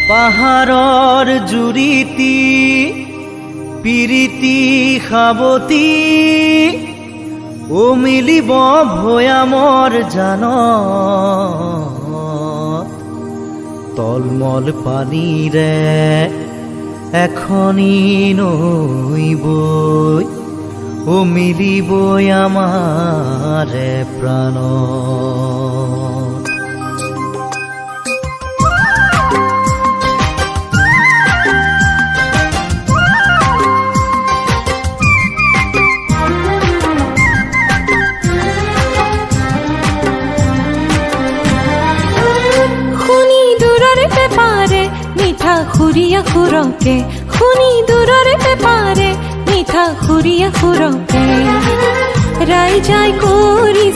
পাহাৰৰ জুৰিতি পিৰিতি সাৱতি মিলিব ভৈয়ামৰ জান তলমল পানীৰে এখনি নৈ বৈ মিলিবই আমাৰে প্ৰাণ। খুৰিয়া খুৰকে শুনি দূৰৰে পেপাৰে মিঠা খুৰিয়া খুৰকে ৰাই যাই কৰি